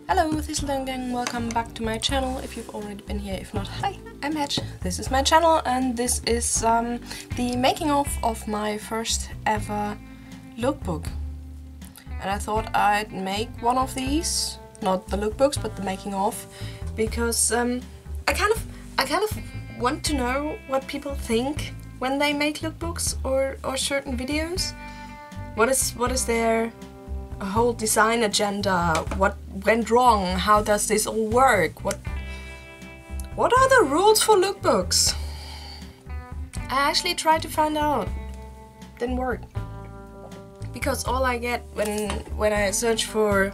Hello, this is Gang, welcome back to my channel if you've already been here. If not, hi, I'm Hedge. This is my channel and this is the making of my first ever lookbook. And I thought I'd make one of these, not the lookbooks, but the making of, because I kind of want to know what people think when they make lookbooks or certain videos. What is their whole design agenda? What went wrong? How does this all work? What are the rules for lookbooks? I actually tried to find out. Didn't work. Because all I get when I search for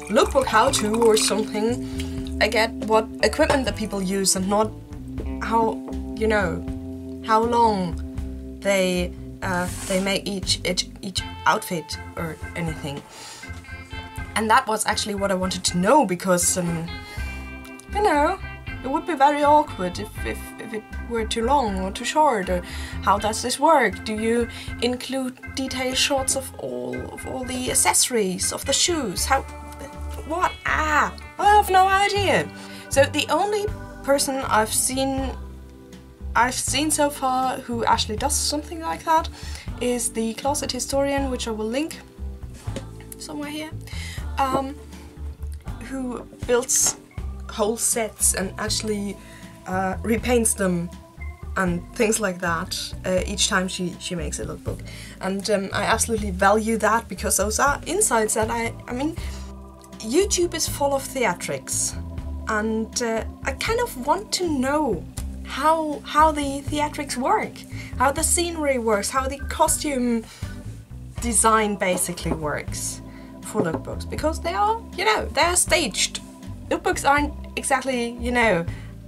lookbook how-to or something, I get what equipment that people use and not how long they make each outfit or anything. And that was actually what I wanted to know, because it would be very awkward if it were too long or too short. Or how does this work? Do you include detailed shots of all the accessories of the shoes? What? I have no idea. So the only person I've seen so far who actually does something like that is the Closet Historian, which I will link somewhere here, who builds whole sets and actually repaints them and things like that each time she makes a lookbook. And I absolutely value that, because those are insights that I mean, YouTube is full of theatrics, and I kind of want to know how the theatrics work, how the scenery works, how the costume design basically works for lookbooks, because they are, they're staged. Lookbooks aren't exactly,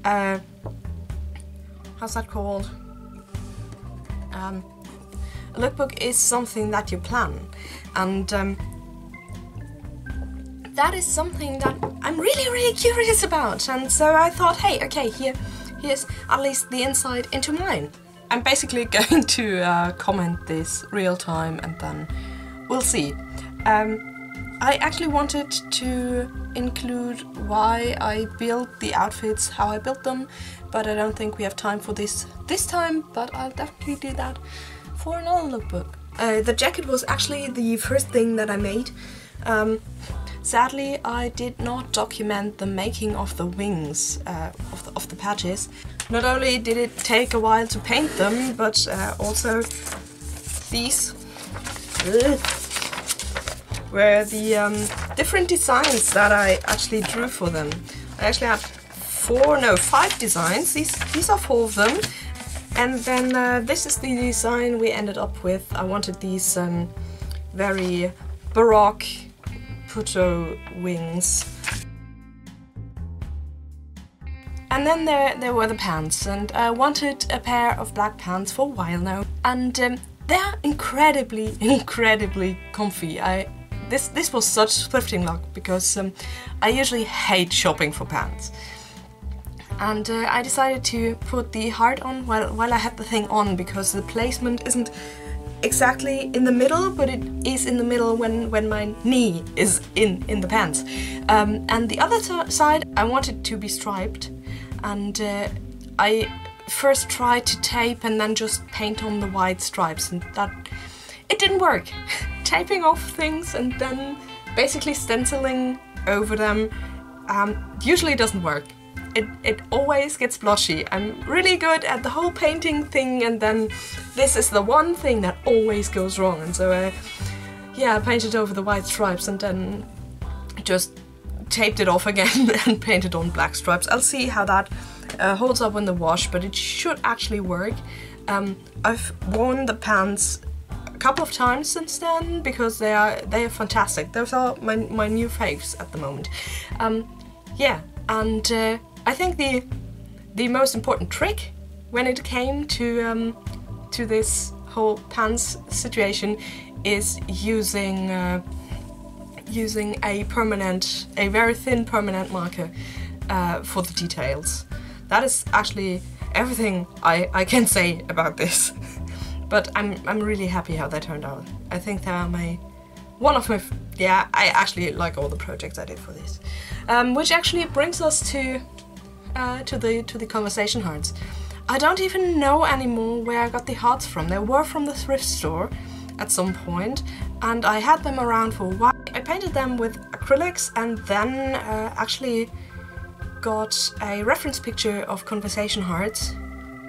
how's that called? A lookbook is something that you plan, and that is something that I'm really curious about. And so I thought, hey, okay, here's at least the insight into mine. I'm basically going to comment this real time and then we'll see. I actually wanted to include why I built the outfits, how I built them, but I don't think we have time for this time, but I'll definitely do that for another lookbook. The jacket was actually the first thing that I made. Sadly, I did not document the making of the wings of the patches. Not only did it take a while to paint them, but also these were the different designs that I actually drew for them. I actually had 5 designs. These are 4 of them. And then this is the design we ended up with. I wanted these very baroque Puto wings. And then there were the pants, and I wanted a pair of black pants for a while now, and they're incredibly comfy. This was such thrifting luck, because I usually hate shopping for pants, and I decided to put the heart on while I had the thing on, because the placement isn't exactly in the middle, but it is in the middle when my knee is in the pants. And the other side I wanted to be striped, and I first tried to tape and then just paint on the white stripes, and it didn't work. Taping off things and then basically stenciling over them usually doesn't work. It always gets blotchy. I'm really good at the whole painting thing, and then this is the one thing that always goes wrong. And so I painted over the white stripes and then just taped it off again and painted on black stripes. I'll see how that holds up in the wash, but it should actually work. I've worn the pants a couple of times since then, because they are fantastic. Those are my new faves at the moment. I think the most important trick when it came to this whole pants situation is using a very thin permanent marker for the details. That is actually everything I can say about this. But I'm really happy how that turned out. I think they are my one of my, yeah, I actually like all the projects I did for this. Which actually brings us to the conversation hearts. I don't even know anymore where I got the hearts from. They were from the thrift store at some point, and I had them around for a while. I painted them with acrylics and then actually got a reference picture of conversation hearts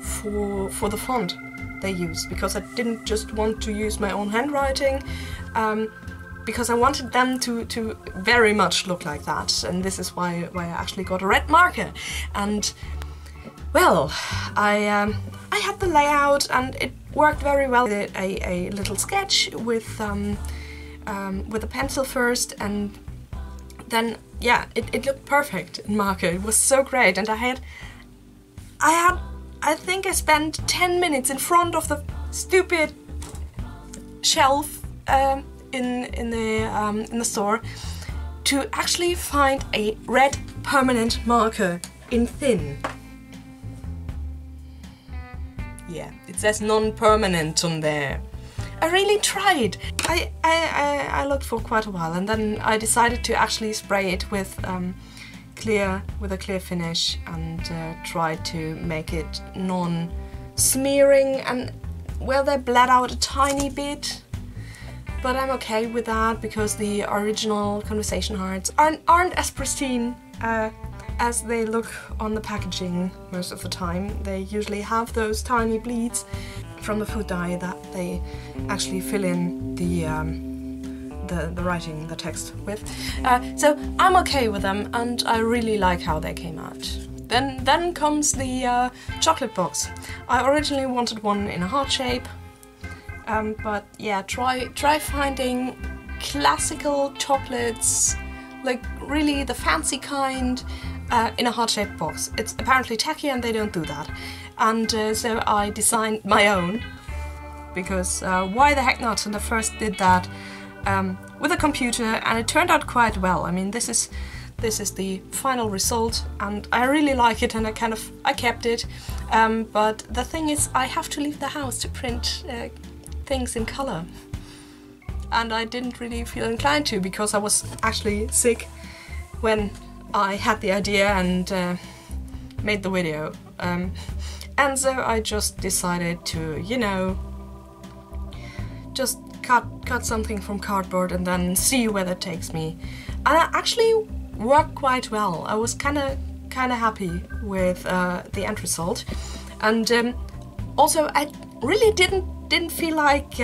for the font they used, because I didn't just want to use my own handwriting, because I wanted them to very much look like that, and this is why I actually got a red marker. And well, I had the layout and it worked very well. I did a little sketch with a pencil first, and then yeah, it looked perfect in marker. It was so great, and I think I spent 10 minutes in front of the stupid shelf in the store to actually find a red permanent marker in thin. Yeah, it says non-permanent on there. I really tried. I looked for quite a while, and then I decided to actually spray it with a clear finish, and try to make it non-smearing, and well, they bled out a tiny bit, but I'm okay with that because the original conversation hearts aren't as pristine as they look on the packaging most of the time. They usually have those tiny bleeds from the food dye that they actually fill in the writing, the text with. So I'm okay with them, and I really like how they came out. Then comes the chocolate box. I originally wanted one in a heart shape, but yeah, try finding classical chocolates, like really the fancy kind, in a heart-shaped box. It's apparently tacky and they don't do that. And so I designed my own, because why the heck not? And I first did that with a computer, and it turned out quite well. I mean, this is the final result, and I really like it, and I kept it. But the thing is, I have to leave the house to print things in color, and I didn't really feel inclined to, because I was actually sick when I had the idea and made the video. And so I just decided to, you know, just cut something from cardboard and then see where that takes me. And it actually worked quite well. I was kind of happy with the end result. And also, I really didn't feel like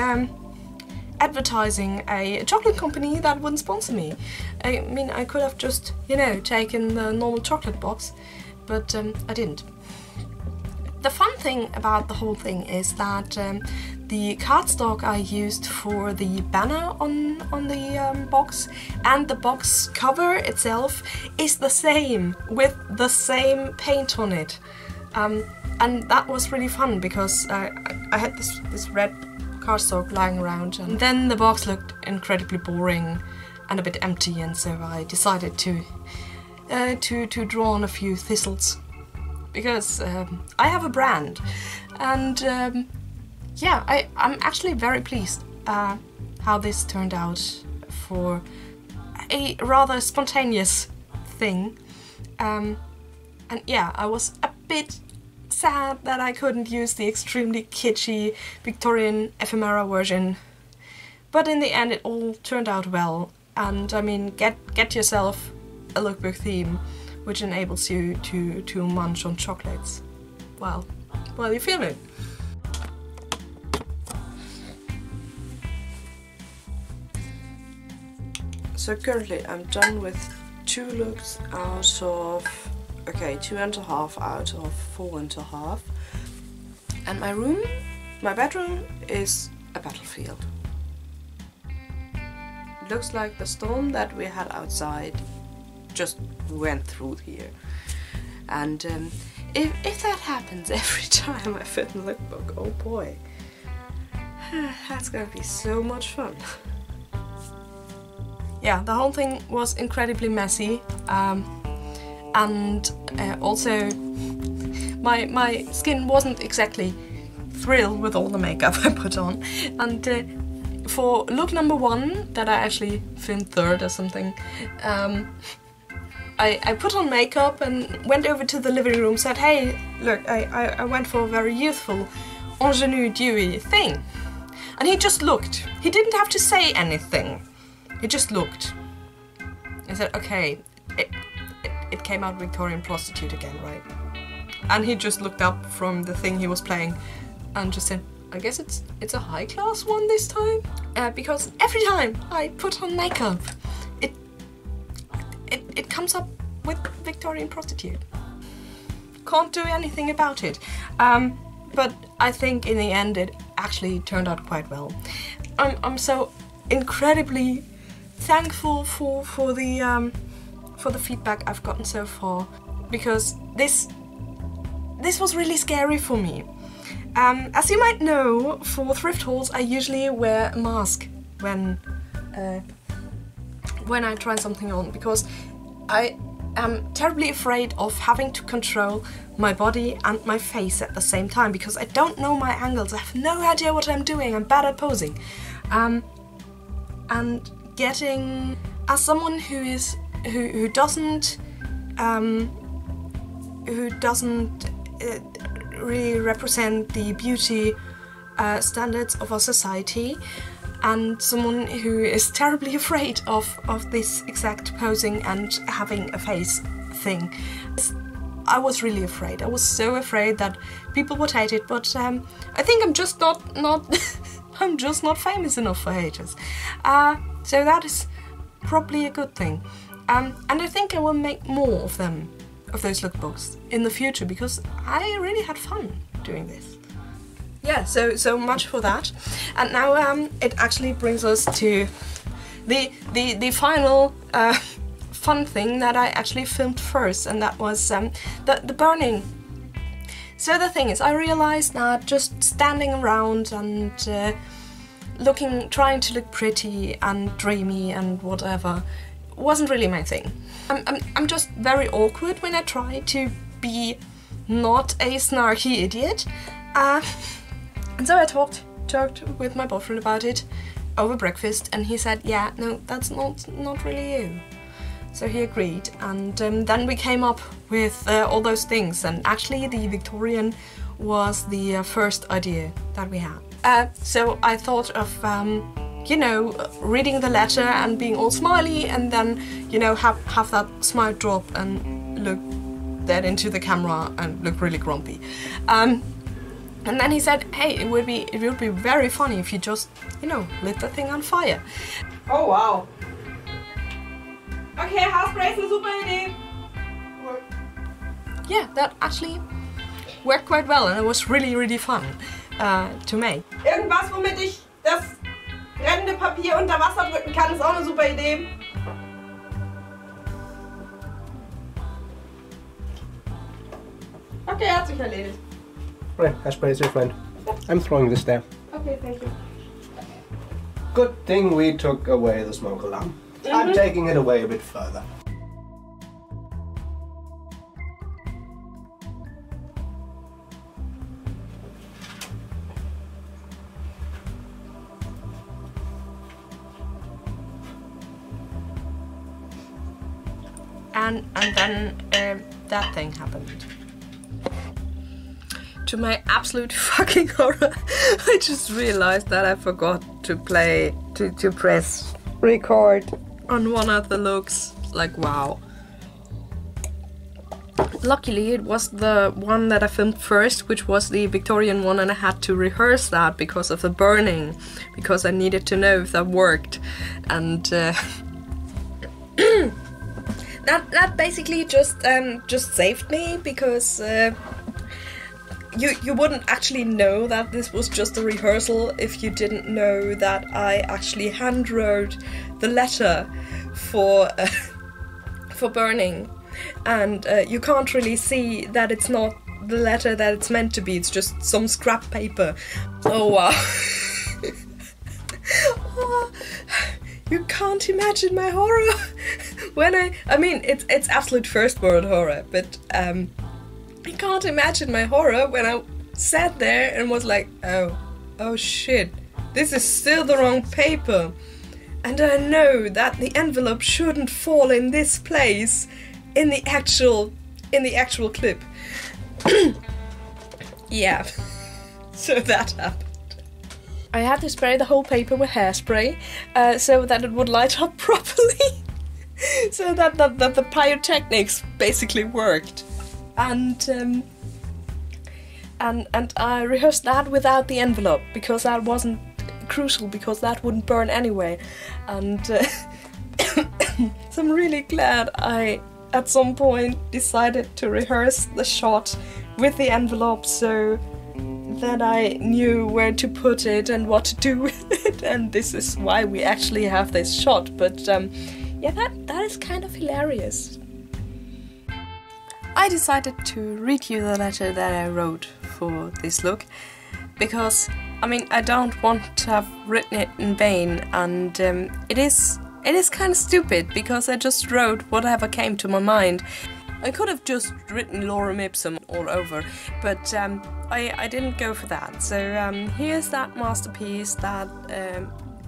advertising a chocolate company that wouldn't sponsor me. I mean, I could have just, you know, taken the normal chocolate box, but I didn't. The fun thing about the whole thing is that the cardstock I used for the banner on the box and the box cover itself is the same, with the same paint on it. And that was really fun, because I had this red cardstock lying around, and then the box looked incredibly boring and a bit empty, and so I decided to draw on a few thistles, because I have a brand, and yeah, I'm actually very pleased how this turned out for a rather spontaneous thing, and yeah, I was a bit sad that I couldn't use the extremely kitschy Victorian ephemera version, but in the end it all turned out well. And I mean, get yourself a lookbook theme which enables you to munch on chocolates while you film it. So currently I'm done with 2 looks out of, okay, 2.5 out of 4.5. And my bedroom is a battlefield. It looks like the storm that we had outside just went through here. And if that happens every time I film a lookbook, oh boy, that's gonna be so much fun. Yeah, the whole thing was incredibly messy, and also my skin wasn't exactly thrilled with all the makeup I put on, and for look number 1, that I actually filmed third or something, I put on makeup and went over to the living room, said, hey, look, I went for a very youthful, ingenue, dewy thing. And he just looked. He didn't have to say anything. He just looked. He said, okay, it came out Victorian prostitute again, right? And he just looked up from the thing he was playing and just said, I guess it's a high class one this time. Because every time I put on makeup, it comes up with Victorian prostitute. Can't do anything about it. But I think in the end it actually turned out quite well. I'm so incredibly thankful for the feedback I've gotten so far, because this was really scary for me. As you might know, for thrift hauls I usually wear a mask when I try something on, because I am terribly afraid of having to control my body and my face at the same time, because I don't know my angles, I have no idea what I'm doing, I'm bad at posing. And getting, as someone who doesn't really represent the beauty standards of our society, and someone who is terribly afraid of this exact posing and having a face thing, I was really afraid. I was so afraid that people would hate it, but I think I'm just not I'm just not famous enough for haters. So that is probably a good thing. And I think I will make more of them, of those lookbooks, in the future, because I really had fun doing this. Yeah, so much for that. And now it actually brings us to the final fun thing that I actually filmed first, and that was the burning. So the thing is, I realized that just standing around and trying to look pretty and dreamy and whatever wasn't really my thing. I'm just very awkward when I try to be not a snarky idiot. And so I talked with my boyfriend about it over breakfast, and he said, yeah, no, that's not really you. So he agreed, and then we came up with all those things, and actually the Victorian was the first idea that we had. So I thought of, you know, reading the letter and being all smiley, and then, you know, have that smile drop and look dead into the camera and look really grumpy. And then he said, hey, it would be very funny if you just, you know, lit the thing on fire. Oh wow. Okay, Haarspray ist eine super Idee. Yeah, that actually worked quite well, and it was really fun to make. Irgendwas, womit ich das brennende Papier unter Wasser drücken kann, ist auch eine super Idee. Okay, hat sich erledigt. Right, Haarspray is your friend. I'm throwing this there. Okay, thank you. Good thing we took away the smoke alarm. I'm taking it away a bit further. And then that thing happened. To my absolute fucking horror, I just realized that I forgot to press record on one of the looks. Like, wow. Luckily, it was the one that I filmed first, which was the Victorian one, and I had to rehearse that because of the burning, because I needed to know if that worked. And that basically just saved me, because you wouldn't actually know that this was just a rehearsal if you didn't know that I actually hand wrote the letter for burning, and you can't really see that it's not the letter that it's meant to be. It's just some scrap paper. Oh wow. You can't imagine my horror when I mean it's absolute first world horror, but you can't imagine my horror when I sat there and was like, oh shit, this is still the wrong paper. And I know that the envelope shouldn't fall in this place in the actual clip. Yeah. So that happened. I had to spray the whole paper with hairspray so that it would light up properly. So that the pyrotechnics basically worked. And I rehearsed that without the envelope because that wasn't crucial, because that wouldn't burn anyway. And so I'm really glad I at some point decided to rehearse the shot with the envelope so that I knew where to put it and what to do with it, and this is why we actually have this shot. But yeah, that is kind of hilarious. I decided to read you the letter that I wrote for this look because, I mean, I don't want to have written it in vain, and it is kind of stupid because I just wrote whatever came to my mind. I could have just written lorem ipsum all over, but I didn't go for that. So here's that masterpiece that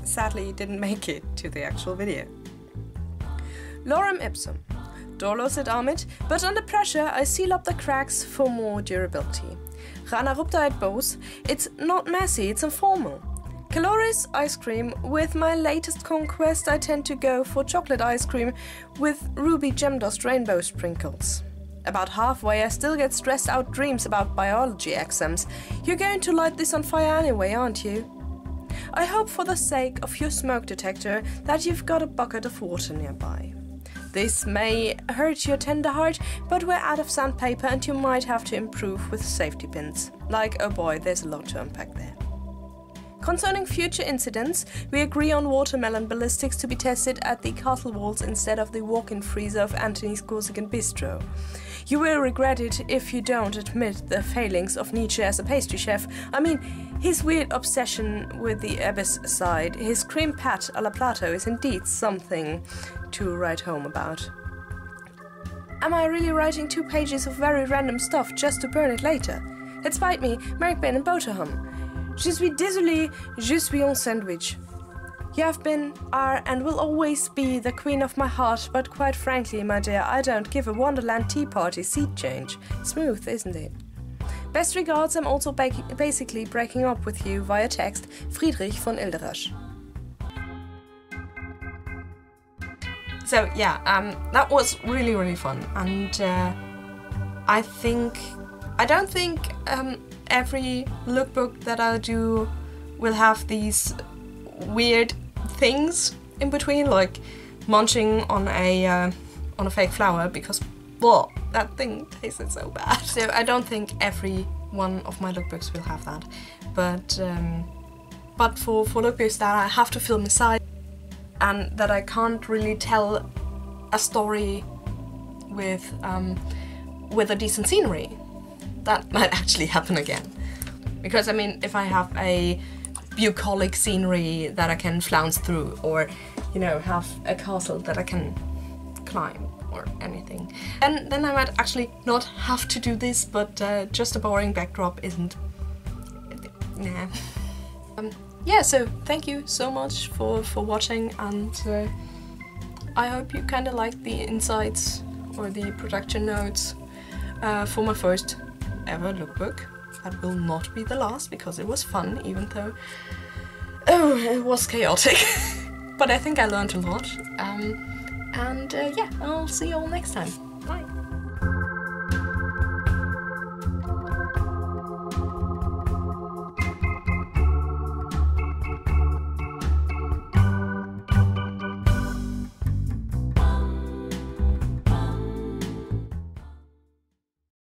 sadly didn't make it to the actual video. Lorem ipsum. Dolus et amit, but under pressure I seal up the cracks for more durability. Rana rupta et bos. It's not messy, it's informal. Caloris ice cream. With my latest conquest, I tend to go for chocolate ice cream with ruby gem dust rainbow sprinkles. About halfway, I still get stressed out dreams about biology exams. You're going to light this on fire anyway, aren't you? I hope for the sake of your smoke detector that you've got a bucket of water nearby. This may hurt your tender heart, but we're out of sandpaper and you might have to improve with safety pins. Like, oh boy, there's a lot to unpack there. Concerning future incidents, we agree on watermelon ballistics to be tested at the castle walls instead of the walk-in freezer of Anthony's Corsican Bistro. You will regret it if you don't admit the failings of Nietzsche as a pastry chef. I mean, his weird obsession with the abyss side, his cream pat a la Plato is indeed something to write home about. Am I really writing 2 pages of very random stuff just to burn it later? Let's bite me, Merrick Ben and Boterham. Je suis désolée, je suis un sandwich. You have been, are, and will always be the queen of my heart, but quite frankly, my dear, I don't give a Wonderland Tea Party seat change. Smooth, isn't it? Best regards, I'm also basically breaking up with you via text, Friedrich von Ilderasch. So yeah, that was really, really fun, and I don't think every lookbook that I'll do will have these weird things in between, like munching on a fake flower, because well, that thing tasted so bad. So I don't think every one of my lookbooks will have that, but for lookbooks that I have to film aside and that I can't really tell a story with a decent scenery, that might actually happen again. Because I mean, if I have a bucolic scenery that I can flounce through, or you know, have a castle that I can climb or anything, and then I might actually not have to do this, but just a boring backdrop isn't. Nah. Yeah, so thank you so much for watching, and I hope you kind of liked the insights or the production notes for my first ever lookbook. That will not be the last, because it was fun, even though it was chaotic. But I think I learned a lot. And yeah, I'll see you all next time. Bye!